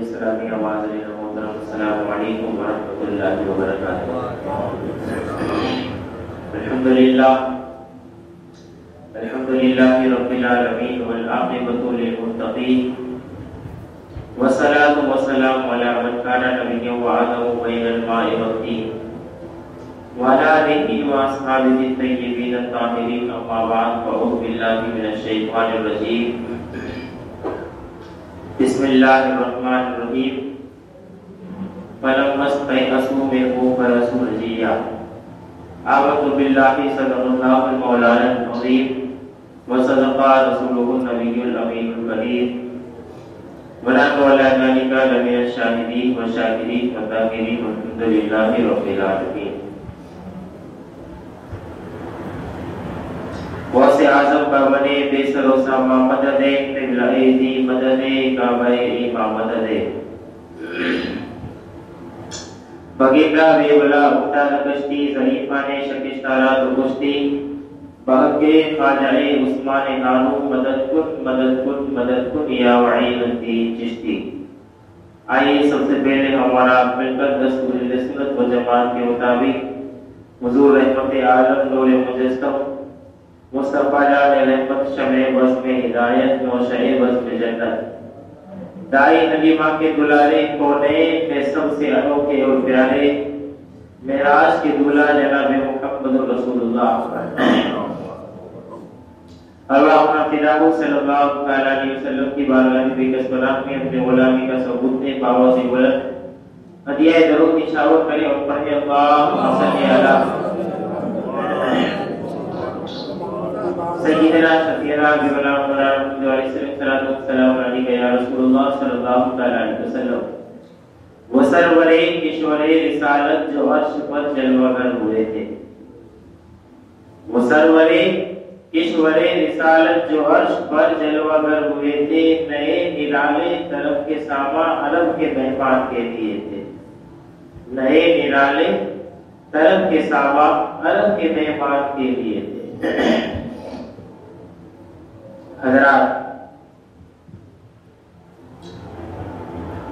اسلامی آواز محترم السلام علیکم ورحمۃ اللہ وبرکاتہ۔ الحمد للہ رب العالمین والعاقبۃ للمتقین والصلاة والسلام علی من کان نبیا وعدہ بین الماء والطین وعلی آلہ واصحابہ الطیبین الطاہرین، اما بعد فاعوذ باللہ من الشیطان الرجیم، بسم اللہ الرحمن الرحیم۔ فلما استيئسوا منه خلصوا نجيا، آمنت بالله صدق الله المولانا العظيم وصدق رسوله النبي الأمين الكريم، ونحن على ذلك لمن الشاهدين والشاكرين والذاكرين والحمد لله رب العالمين۔ غوث اعظم کا بنے بے سر و ساما مدد قبلہ دی مدد کعبہ امام مدد بگیرہ بے بلا اٹھا نکشتی ظریفان شکشتارا تو کشتی بہگے خواجہ عثمان نانو مدد کن یا وعین الدین چشتی۔ آئیے سب سے پہلے ہمارا مل کر دستور سنت و جماعت کے مطابق حضور رحمت عالم نور مجسم مصطفیٰ جان رحمت شمع بزم ہدایت نوشہ بزم جنت دائی نبی ماں کے دلارے کونین میں سب سے انوکھے اور پیارے معراج کے دولہ جناب محمد رسول اللہ اللہم فداہ صلی اللہ علیہ وسلم کی بارگاہ میں بے سلام میں اپنے غلامی کا ثبوت نے پاوا سے بلند ہدیہ درود نشاور کرے اور پڑھے اللہم صلی علی سیدنا شفیعنا بولا محمد علیہ السلام علیکہ یا رسول اللہ صلی اللہ علیہ وسلم۔ وہ سرور کشور رسالت جو عرش پر جلوہ گر ہوئے تھے، وہ سرور کشور رسالت جو عرش پر جلوہ گر ہوئے تھے، نئے نرالے طرف کے ساما عرب کے مہمان کے لیے تھے، نئے نرالے طرف کے ساما عرب کے مہمان کے لیے تھے۔ حضرات،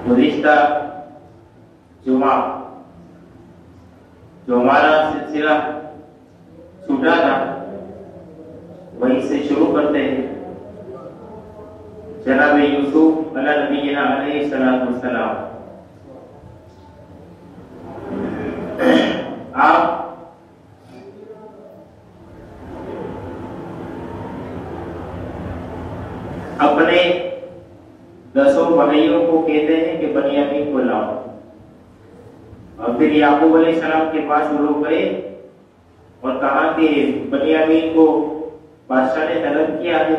گزشتہ جمعہ جو ہمارا سلسلہ چھوٹا تھا وہیں سے شروع کرتے ہیں۔ جناب یوسف علی نبینا علیہ السلام، آپ اپنے 10 بھائیوں کو کہتے ہیں کہ بنیامین کو لاؤ، اور پھر یعقوب علیہ السلام کے پاس وہ لوگ گئے اور کہا کہ بنیامین کو بادشاہ نے طلب کیا ہے،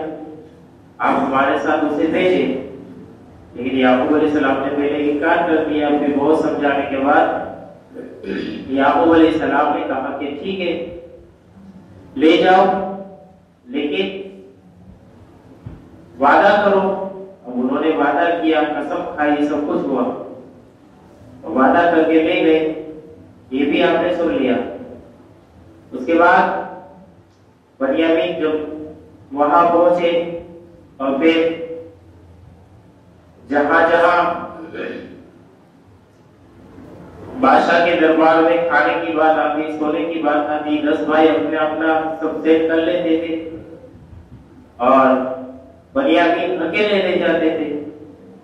آپ ہمارے ساتھ اسے بھیجیں، لیکن یعقوب علیہ السلام نے پہلے انکار کر دیا۔ پھر بہت سمجھانے کے بعد یعقوب علیہ السلام نے کہا کہ ٹھیک ہے لے جاؤ، لیکن وعدہ کرو۔ اب انہوں نے وعدہ کیا، قسم کھائی، سب کچھ ہوا، وعدہ کر کے لے گئے، یہ بھی آپ نے سن لیا۔ اس کے بعد بنیامین جب وہاں پہنچے اور پھر جہاں جہاں بادشاہ کے دربار میں کھانے کی بات آتی، سونے کی بات آتی، 10 بھائی اپنے اپنا سب سیٹ کر لیتے تھے اور بنیامین اکیلے رہ جاتے تھے۔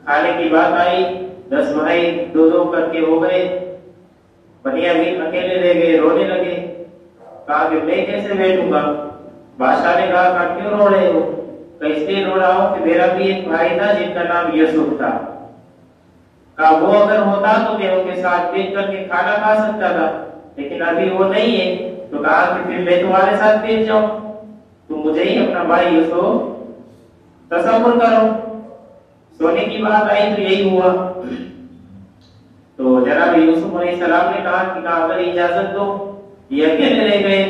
کھانے کی بات آئی، 10 بھائی 2 کر کے ہو گئے، بنیامین اکیلے رہ گئے، رونے لگے، کہا کہ میں کیسے بیٹھوں گا؟ بادشاہ نے کہا کہ کیوں رو رہے ہو؟ کہ اس لیے رو رہا ہوں کہ میرا بھی ایک بھائی تھا جن کا نام یوسف تھا، کہا وہ اگر ہوتا تو میں ان کے ساتھ بیٹھ کر کے کھانا کھا سکتا تھا، لیکن ابھی وہ نہیں ہے، تو کہا کہ پھر میں تمہارے ساتھ بیٹھ جاؤں، تم مجھے ہی اپنا بھائی یوسف تصور کرو۔ سونے کی بات آئی تو یہی ہوا۔ تو جناب یوسف علیہ السلام نے کہا کہ اگر اجازت دو، یہ اکیلے رہ گئے،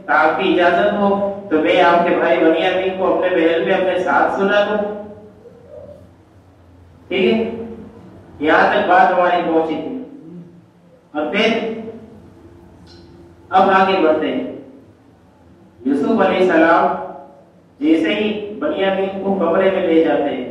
تو آپ کی اجازت ہو تو میں آپ کے بھائی بنیامین کو اپنے محل میں اپنے ساتھ سنا دوں، ٹھیک ہے؟ یہاں تک بات ہماری پہنچی تھی۔ اور پھر اب آگے بڑھتے ہیں۔ یوسف علیہ السلام جیسے ہی بنیامین کو کمرے میں لے جاتے ہیں،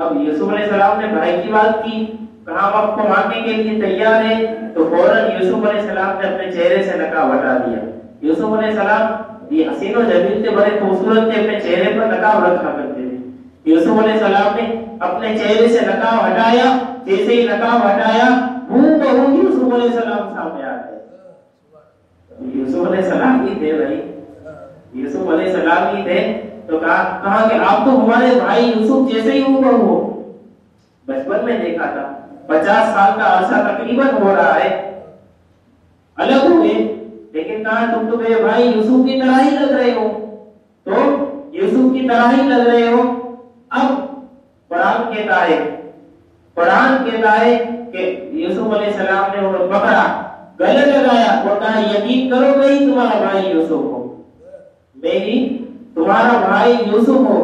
اب یوسف علیہ السلام نے بھائی کی بات کی، کہا ہم آپ کو ماننے کے لیے تیار ہیں، تو فوراً یوسف علیہ السلام نے اپنے چہرے سے نقاب ہٹا دیا۔ یوسف علیہ السلام یہ حسین و جمیل تھے، بڑے خوبصورت تھے، اپنے چہرے پر نقاب رکھا کرتے تھے۔ یوسف علیہ السلام نے اپنے چہرے سے نقاب ہٹایا، جیسے ہی نقاب ہٹایا بہو یوسف علیہ السلام سامنے آ گئے۔ یوسف علیہ السلام ہی تھے بھائی، یوسف علیہ السلام ہی تھے، تو کہا کہ آپ تو ہمارے بھائی یوسف جیسے ہی ہو، بچپن میں دیکھا تھا، 50 سال کا عرصہ تقریباً ہو رہا ہے، الگ ہوئے، لیکن کہا تم تو میرے بھائی یوسف کی طرح ہی لگ رہے ہو، تو یوسف کی طرح ہی لگ رہے ہو۔ اب قرآن کہتا ہے کہ یوسف علیہ السلام نے انہیں پکڑا، گلے لگایا اور کہا یقین کرو میں ہی تمہارا بھائی یوسف ہوں، میں ہی تمہارا بھائی یوسف ہو۔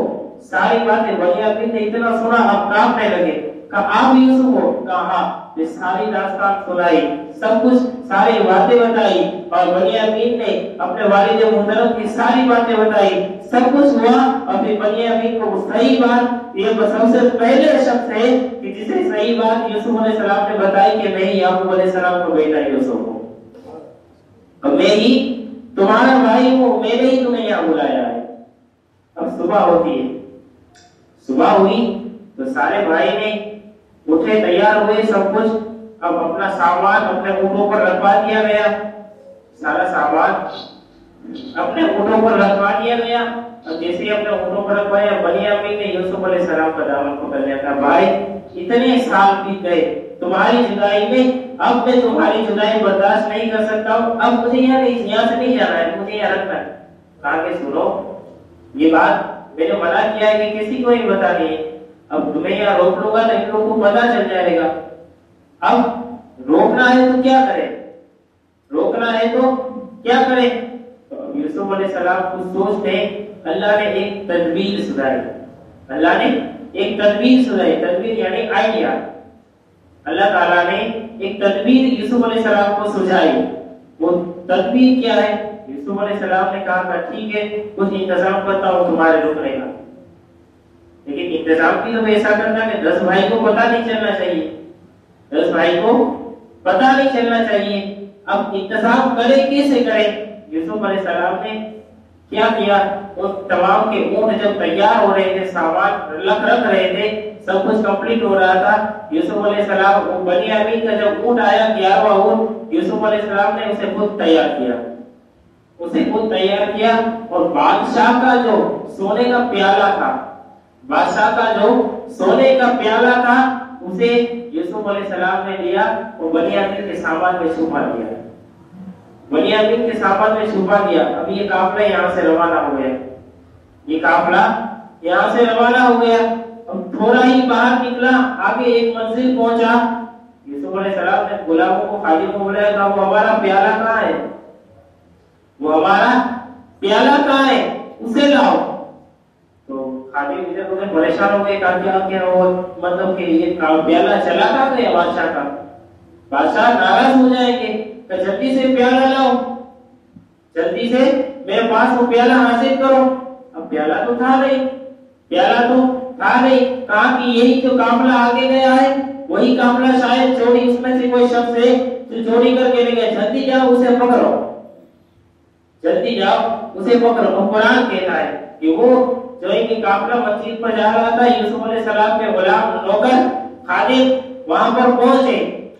ساری باتیں بنیامین نے اتنا سنا اب کانپنے لگے، کہا آپ یوسف ہو؟ کہا ہاں۔ یہ ساری داستان سنائی، سب کچھ ساری باتیں بتائی، اور بنیامین نے اپنے والد محترم کی ساری باتیں بتائی، سب کچھ ہوا۔ اور پھر بنیامین کو صحیح بات، یہ سب سے پہلے شخص ہے کہ جسے صحیح بات یوسف علیہ السلام نے بتائی کہ میں ہی یعقوب علیہ السلام کا بیٹا یوسف ہوں، اور میں ہی تمہارا بھائی ہوں، میں نے ہی تمہیں یہاں بلایا ہے۔ اب صبح ہوتی ہے، صبح ہوئی تو سارے بھائی نے اٹھے، تیار ہوئے، سب کچھ اب اپنا سامان اپنے اونٹوں پر رکھوا دیا گیا، سارا سامان اپنے اونٹوں پر رکھوا دیا گیا۔ اور جیسے ہی اپنے اونٹوں پر رکھوایا، بنیامین نے یوسف علیہ السلام کا دامن پکڑ لیا تھا، بھائی اتنے سال بیت گئے تمہاری جدائی میں، اب میں تمہاری جدائی برداشت نہیں کر سکتا ہوں، اب مجھے یہاں سے نہیں جانا ہے، مجھے یہاں رکھنا ہے۔ کہا کہ سنو، یہ بات میں نے منع کیا ہے کہ کسی کو نہیں بتانی ہے، اب تمہیں یہاں روک لوں گا تو ان لوگوں کو پتہ چل جائے گا، اب روکنا ہے تو کیا کرے، روکنا ہے تو کیا کرے؟ تو یوسف علیہ السلام کو سوچتے اللہ نے ایک تدبیر سنائی، اللہ نے ایک تدبیر سنائی، تدبیر یعنی آئیڈیا، اللہ تعالیٰ نے ایک تدبیر یوسف علیہ السلام کو سجائی۔ وہ تدبیر کیا ہے؟ یوسف علیہ السلام نے کہا کہ ٹھیک ہے کچھ انتظام کرتا ہوں تمہارے رکنے کا، لیکن انتظام بھی تو ایسا کرنا کہ 10 بھائی کو پتہ نہیں چلنا چاہیے، 10 بھائی کو پتہ نہیں چلنا چاہیے۔ اب انتظام کرے کیسے کرے؟ یوسف علیہ السلام نے کیا کیا، وہ تمام کے اونٹ جب تیار ہو رہے تھے، سامان رکھ رہے تھے، سب کچھ کمپلیٹ ہو رہا تھا، یوسف علیہ السلام بنیامین کا جب اونٹ آیا 11واں اونٹ، یوسف علیہ السلام نے اسے خود تیار کیا، اسے خود تیار کیا، اور بادشاہ کا جو سونے کا پیالہ تھا، بادشاہ کا جو سونے کا پیالہ تھا اسے یوسف علیہ السلام نے لیا اور بنیامین کے سامان میں چھپا دیا، بنیامین کے سامان میں چھپا دیا۔ اب یہ قافلہ یہاں سے روانہ ہو گیا، یہ قافلہ یہاں سے روانہ ہو گیا، اب تھوڑا ہی باہر نکلا، آگے ایک منزل پہنچا، یوسف علیہ السلام نے غلاموں کو، خادم کو بلایا، کہا وہ ہمارا پیالہ کہاں ہے، وہ ہمارا پیالہ کہاں ہے، اسے لاؤ۔ تو خادم ادھر ادھر پریشان ہو گئے، کہا کیا وہ مطلب کہ یہ پیالہ چلا کہاں گیا بادشاہ کا، بادشاہ ناراض ہو جائیں گے، کہ جلدی سے پیالہ لاؤ، جلدی سے میرے پاس وہ پیالہ حاصل کرو۔ اب پیالہ تو تھا نہیں، پیالہ تو تھا نہیں، کہا کہ یہی جو قافلہ آگے گیا ہے وہی قافلہ شاید چوری، اس میں سے کوئی شخص ہے جو چوری کر کے لے گیا، جلدی جاؤ اسے پکڑو، جلدی جاؤ اسے پکڑو۔ اور قرآن کہتا ہے کہ وہ جو ایک قافلہ مسجد پر جا رہا تھا، یوسف علیہ السلام کے غلام، نوکر، خادم وہاں پر پہنچے،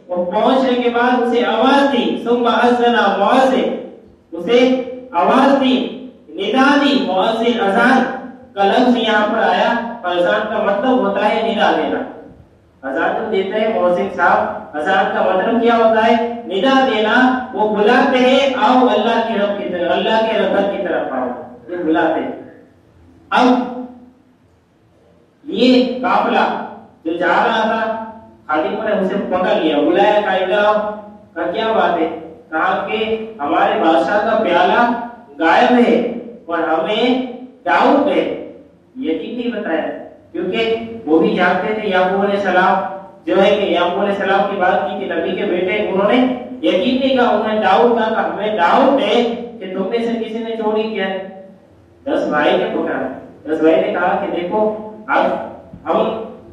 اور پہنچنے کے بعد اسے آواز دی، ثم اذن مؤذن، اسے آواز دی، ندا دی، مؤذن اذان کا لفظ یہاں پر آیا، اور اذان کا مطلب ہوتا ہے ندا دینا، اذان جو دیتے ہیں مؤذن صاحب، اذان کا مطلب کیا ہوتا ہے؟ ندا دینا، وہ بلاتے ہیں آؤ اللہ کی رب کی طرف، اللہ کے رب کی طرف آؤ، یہ بلاتے ہیں۔ اب یہ قافلہ جو جا رہا تھا، خادموں نے اسے پکڑ لیا، بلایا، کہا ادھر آؤ، کہا کیا بات ہے، کہا کہ ہمارے بادشاہ کا پیالہ غائب ہے اور ہمیں ڈاؤٹ ہے، یقین نہیں بتایا، کیونکہ وہ بھی جانتے تھے یعقوب علیہ السلام جو ہے کہ یعقوب علیہ السلام کی بات کی کہ نبی کے بیٹے، انہوں نے یقین نہیں کہا، انہوں نے ڈاؤٹ کہا کہ ہمیں ڈاؤٹ ہے کہ تم میں سے کسی نے چوری کیا ہے۔ 10 بھائی نے پکڑا، 10 بھائی نے کہا کہ دیکھو اب ہم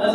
10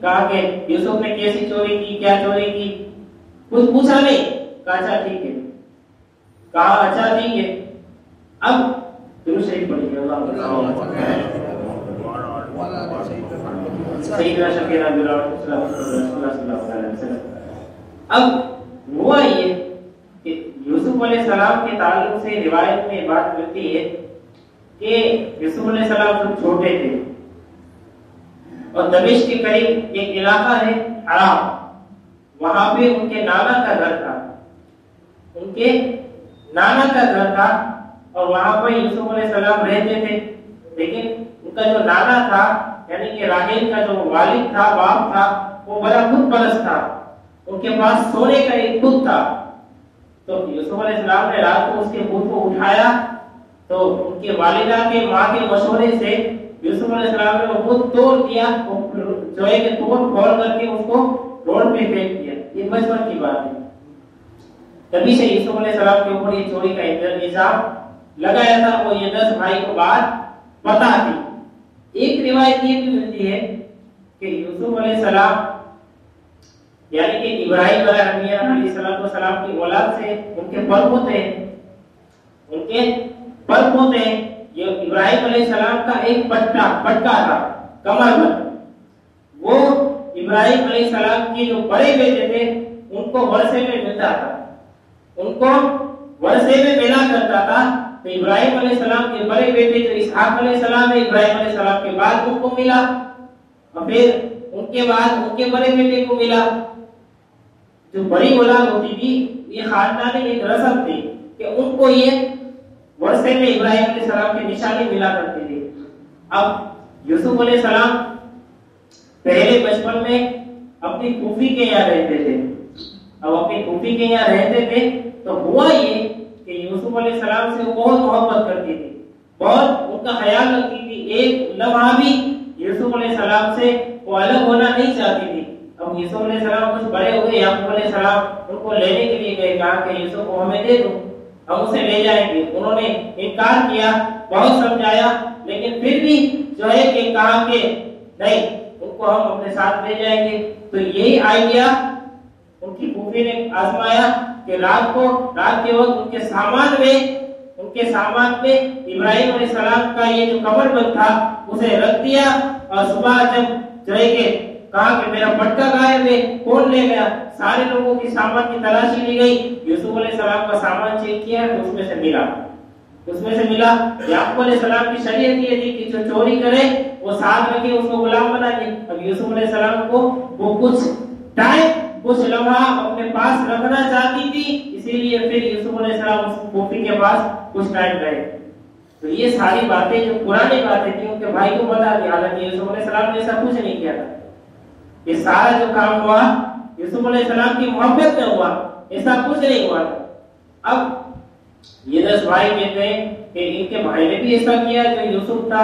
کہا کہ یوسف نے کیسی چوری کی، کیا چوری کی، کچھ پوچھا نہیں، کہا اچھا ٹھیک ہے، کہا اچھا ٹھیک ہے۔ اب درود شریف پڑھیے، سیدنا شفیعنا رسول اللہ صلی اللہ علیہ وسلم۔ اب ہوا یہ کہ یوسف علیہ السلام کے تعلق سے روایت میں بات ملتی ہے کہ یوسف علیہ السلام جب چھوٹے تھے اور دمشق کے قریب ایک علاقہ ہے حرام، وہاں پہ ان کے نانا کا گھر تھا، ان کے نانا کا گھر تھا اور وہاں پر یوسف علیہ السلام رہتے تھے۔ لیکن ان کا جو نانا تھا یعنی کہ راحیل کا جو والد تھا، باپ تھا، وہ بڑا بت پرست تھا، ان کے پاس سونے کا ایک بت تھا۔ تو یوسف علیہ السلام نے رات کو اس کے بت کو اٹھایا تو ان کے والدہ کے ماں کے مشورے سے یوسف علیہ السلام نے وہ بت توڑ دیا، جو ہے کہ توڑ پھوڑ کر کے اس کو روڈ پہ پھینک دیا۔ یہ بچپن کی بات ہے۔ تبھی سے یوسف علیہ السلام کے اوپر یہ چوری کا الزام لگایا تھا، وہ یہ 10 بھائی کو بات پتا تھی۔ ایک روایت یہ بھی ملتی ہے کہ یوسف علیہ السلام یعنی کہ ابراہیم علیہ السلام کی اولاد سے ان کے پر پوتے ہیں، ان کے پر پوتے ہیں۔ یہ ابراہیم علیہ السلام کا ایک پٹکا تھا کمر پر، وہ ابراہیم علیہ السلام کے جو بڑے بیٹے تھے ان کو ورثے میں ملتا تھا، ان کو ورثے میں ملا کرتا تھا۔ تو ابراہیم علیہ السلام کے بڑے بیٹے جو اسحاق علیہ السلام ہے، ابراہیم علیہ السلام کے بعد ان کو ملا، اور پھر ان کے بعد ان کے بڑے بیٹے کو ملا۔ جو بڑی اولاد ہوتی تھی، یہ خاندانی ایک رسم تھی کہ ان کو یہ ورثے میں ابراہیم علیہ السلام کی نشانی ملا کرتی تھی۔ اب یوسف علیہ السلام پہلے بچپن میں اپنی پھوپھی کے یہاں رہتے تھے، اب اپنی پھوپھی کے یہاں رہتے تھے تو ہوا یہ کہ یوسف علیہ السلام سے وہ بہت محبت کرتی تھی، بہت ان کا خیال رکھتی تھی، ایک لمحہ بھی یوسف علیہ السلام سے وہ الگ ہونا نہیں چاہتی تھی۔ اب یوسف علیہ السلام کچھ بڑے ہوئے، یعقوب علیہ السلام ان کو لینے کے لیے گئے، کہا کہ یوسف کو ہمیں دے دو، ہم اسے لے جائیں گے۔ انہوں نے انکار کیا، بہت سمجھایا، لیکن پھر بھی جو ہے کہ کہا کہ نہیں، ان کو ہم اپنے ساتھ لے جائیں گے۔ تو یہی آئیڈیا ان کی پھوپھی نے آزمایا کہ رات کے وقت ان کے سامان میں ابراہیم علیہ السلام کا یہ جو کمر بند تھا اسے رکھ دیا، اور صبح جب جو ہے کہ کہا کہ میرا پٹکا غائب ہے، کون لے گیا؟ سارے لوگوں کی سامان کی تلاشی لی گئی، یوسف علیہ السلام کا سامان چیک کیا تو اس میں سے ملا۔ یعقوب علیہ السلام کی شریعت یہ تھی کہ جو چوری کرے وہ ساتھ رکھے، اس کو غلام بنا دے۔ اب یوسف علیہ السلام کو وہ کچھ لمحہ اپنے پاس رکھنا چاہتی تھی، اسی لیے پھر یوسف علیہ السلام اس پھوپھی کے پاس کچھ ٹائم رہے۔ تو یہ ساری باتیں جو پرانی باتیں تھیں ان کے بھائی کو بتا دی، حالانکہ یوسف علیہ السلام نے ایسا کچھ نہیں کیا تھا۔ یہ سارا جو کام ہوا یوسف علیہ السلام کی محبت میں ہوا، ایسا کچھ نہیں ہوا تھا۔ اب یہ 10 بھائی کہتے ہیں کہ ان کے بھائی نے بھی ایسا کیا جو یوسف تھا۔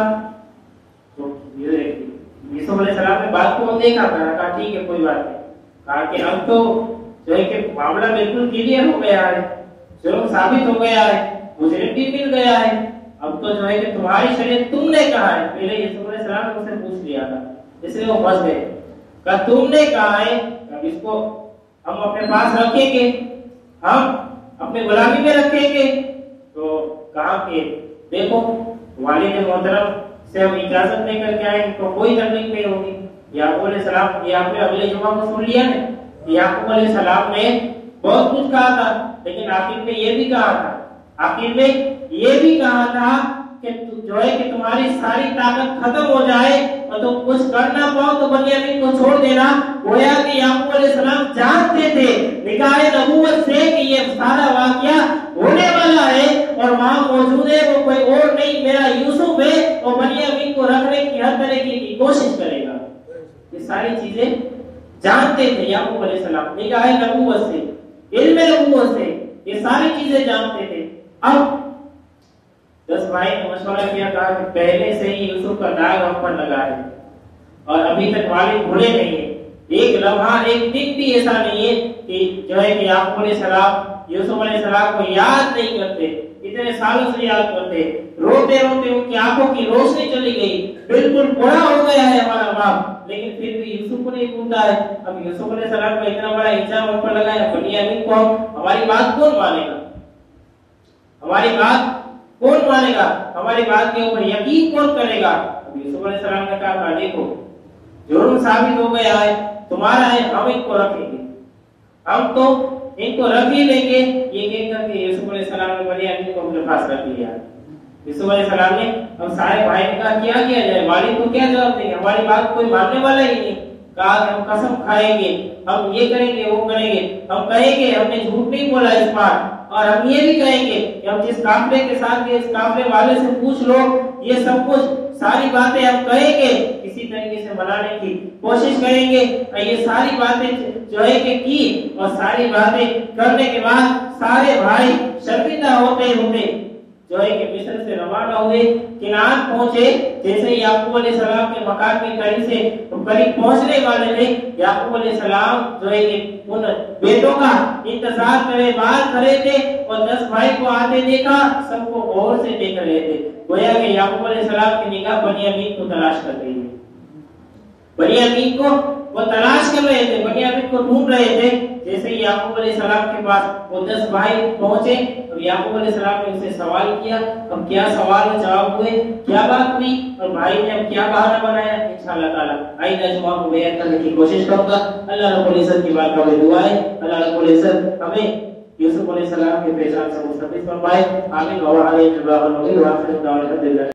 تو یوسف علیہ السلام نے بات کو دیکھا، کہا ٹھیک ہے کوئی بات نہیں، کہا کہ اب تو جو ہے کہ معاملہ بالکل کلیئر ہو گیا ہے، جرم ثابت ہو گیا ہے، مجرم بھی مل گیا ہے، اب تو جو ہے کہ تمہاری شریعت تم نے کہا ہے۔ پہلے یوسف علیہ السلام نے اسے پوچھ لیا تھا، اس لیے وہ پھنس گئے، کہا تم نے کہا ہے، اب اس کو ہم اپنے پاس رکھیں گے، ہم اپنے غلامی میں رکھیں گے۔ تو کہا کہ دیکھو والد محترم سے ہم اجازت لے کر کے آئے تو کوئی تکلیف نہیں ہوگی۔ یعقوب علیہ السلام، یہ آپ نے اگلے جمعہ کو سن لیا نا، یعقوب علیہ السلام نے بہت کچھ کہا تھا، لیکن آخر میں یہ بھی کہا تھا کہ جو ہے کہ تمہاری ساری طاقت ختم ہو جائے اور تم کچھ کر نہ پاؤ تو بنیامین کو چھوڑ دینا۔ گویا کہ یعقوب علیہ السلام جانتے تھے نکاح نبوت سے کہ یہ سارا واقعہ ہونے والا ہے اور وہاں موجود ہے وہ کوئی اور نہیں، میرا یوسف ہے، اور بنیامین کو رکھنے کی ہر طرح کی کوشش کرے گا۔ یہ ساری چیزیں جانتے تھے یعقوب علیہ السلام، نکاح نبوت سے، علم نبوت سے، یہ ساری چیزیں جانتے تھے۔ اب 10 بھائی نے مشورہ کیا، کہا کہ پہلے سے ہی یوسف کا داغ ہم پر لگا ہے اور ابھی تک والد بھولے نہیں ہیں، ایک لمحہ ایک دن بھی ایسا نہیں ہے کہ جو ہے کہ یعقوب علیہ السلام یوسف علیہ السلام کو یاد نہیں کرتے، اتنے سالوں سے یاد کرتے ہیں. روتے روتے ان کی آنکھوں کی روشنی چلی گئی, بالکل بوڑھا ہو گیا ہے ہمارا باپ, لیکن پھر بھی یوسف کو نہیں بھولتا ہے. اب یوسف علیہ السلام کا اتنا بڑا الزام ہم پر لگا ہے, بنیامین کو ہماری بات کون مانے گا, ہماری بات کون مانے گا, ہماری بات کے اوپر یقین کون کرے گا. اب یوسف علیہ السلام نے کہا دیکھو جرم ثابت ہو گیا ہے تمہارا ہے, ہم ان کو رکھیں گے, ہم تو ان کو رکھ ہی لیں گے. یہ کہہ کر کے یوسف علیہ السلام نے بنیامین کو اپنے پاس رکھ لیا. یوسف علیہ السلام نے اب سارے بھائی نے کہا کیا کیا جائے, والد کو کیا جواب دیں گے, ہماری بات کوئی ماننے والا ہی نہیں. کہا کہ ہم قسم کھائیں گے, ہم یہ کریں گے وہ کریں گے, ہم کہیں گے ہم نے جھوٹ نہیں بولا اس بار, اور ہم یہ بھی کہیں گے کہ ہم جس قافلے کے ساتھ گئے اس قافلے والے سے پوچھ لو, یہ سب کچھ ساری باتیں ہم کہیں گے, کسی طریقے سے منانے کی کوشش کریں گے. یہ ساری باتیں جو ہے کہ کی, اور ساری باتیں کرنے کے بعد سارے بھائی شرمندہ ہوتے ہوتے جو ہے کہ مصر سے روانہ ہوئے, کنعان پہنچے. جیسے یعقوب علیہ السلام کے مکان کے قریب سے قریب پہنچنے والے تھے, یعقوب علیہ السلام جو ہے کہ ان بیٹوں کا انتظار کرے باہر کھڑے تھے, اور 10 بھائی کو آتے دیکھا, سب کو غور سے دیکھ رہے تھے. گویا کہ یعقوب علیہ السلام کی نگاہ بنیامین کو تلاش کر رہی ہے, بنیامین کو وہ تلاش کر رہے تھے, بنیامین کو ڈھونڈ رہے تھے. جیسے ہی یعقوب علیہ السلام کے پاس وہ 10 بھائی پہنچے, اور یعقوب علیہ السلام نے ان سے سوال کیا. اب کیا سوال و جواب ہوئے, کیا بات ہوئی, اور بھائی نے اب کیا بہانہ بنایا, انشاءاللہ تعالی آئندہ جمعہ کو بیان کرنے کی کوشش کروں گا. اللہ رب العزت کی بات کا دعا ہے, اللہ رب العزت ہمیں یوسف علیہ السلام کے پیغام سے مستفید فرمائے. آمین. و علیہ السلام و رحمۃ اللہ.